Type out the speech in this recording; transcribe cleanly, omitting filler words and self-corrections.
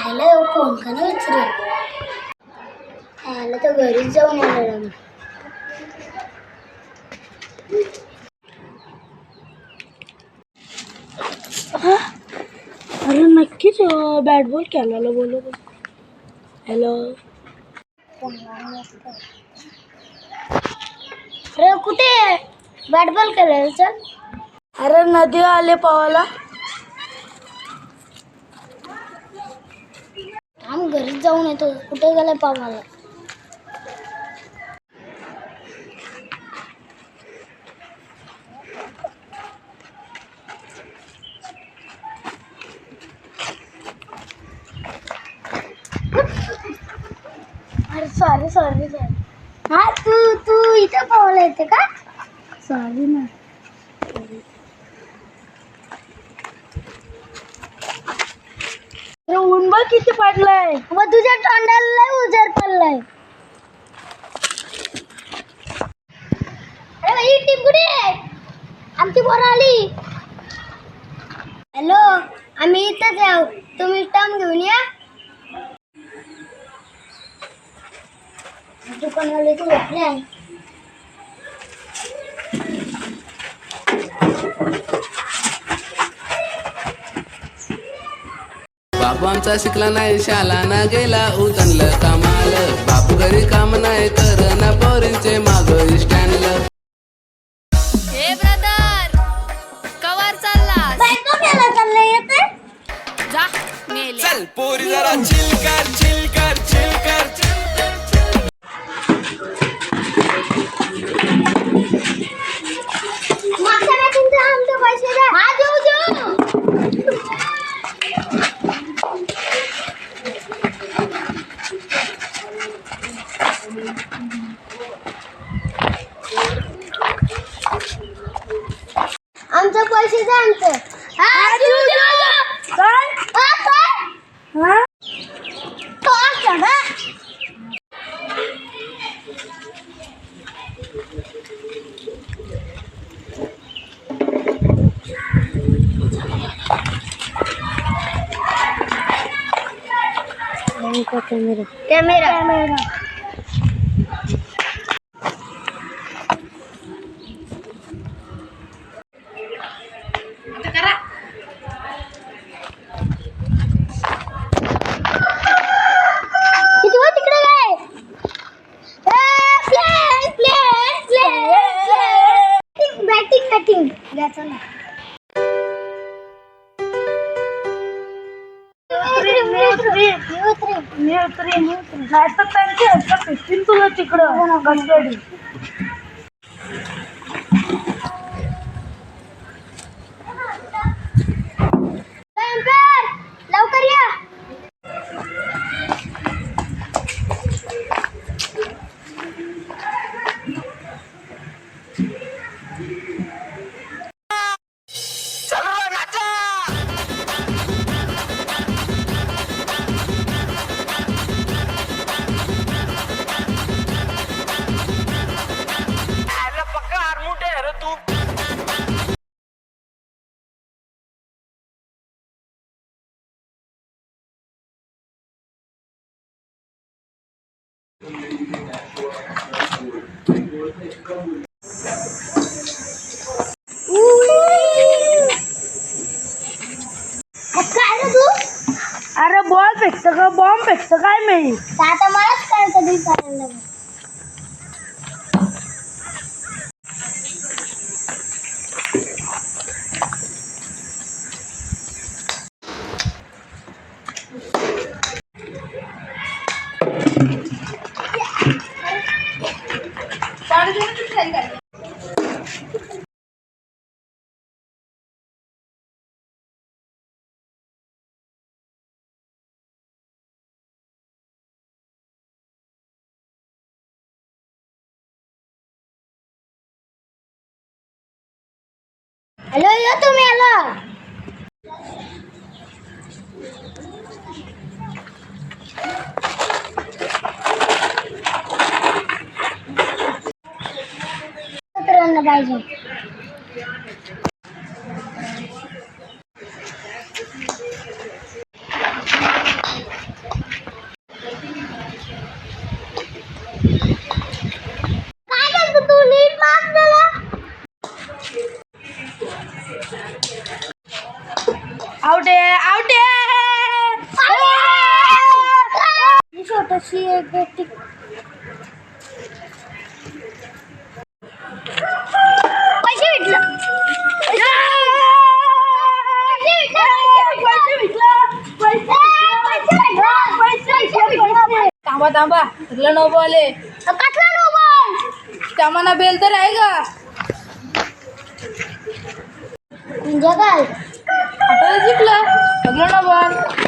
आयला फोन का नाही उचलत. आयला तर घरीच जाऊन आलेला मी. अरे नक्कीच बॅट बॉल खेळायला बोलत. हॅलो अरे कुठे बॅट बॉल खेळायला चल. अरे नदी आले पावाला. आम्ही घरीच जाऊन येतो. कुठे गेलाय पावाला. अरे सॉरी सॉरी सॉरी. हा तू इथं पावाला येते का. सॉरी ना. ऊन बघ किती पडलाय. मग तुझ्या तोंडाला लय उजेड पडलाय. अरे ही टीम कुठे आहे. आमची पोरं आली. हॅलो आम्ही इथंच आहो. तुम्ही स्टंप घेऊन या. दुकानवाले तू भेटले आहे. बापू आमचा शिकला नाही शाला ना गेला उतनलं कामाल. बापू घरी काम नाही कर ना पोरींचे माग स्टँडला. हे ब्रदर कवर चालला बायको गेला चालले येते. जा मेले. चल पोरी जरा चिल कर चिल कर चिल कर. मागच्या मॅचिंगचे आमचे पैसे द्या. हा देऊ देऊ. आमचे पैसे द्या आमचे. हा देऊ देऊ. काय काय तो असं ना. कॅमेरा कॅमेरा किती वर तिकडे काय. बॅटिंग बॅटिंग घ्यायचं ना. तुला तिकडं गडगडी. लवकर या. काय रे तू. अरे बॉल फेकतं का बॉम्ब फेकतं काय नाही. आता मलाच काय कधी करायला लागेल. हॅलो या तुम्ही आला. पाहिजे. कशी आहे ती पैसे भेटलं थांबा थांबा तुला नो बॉल आहे कसला नो बॉल त्यामाना बेल तर आहे का म्हणजे काय आता जिंकला सगळं नो बॉल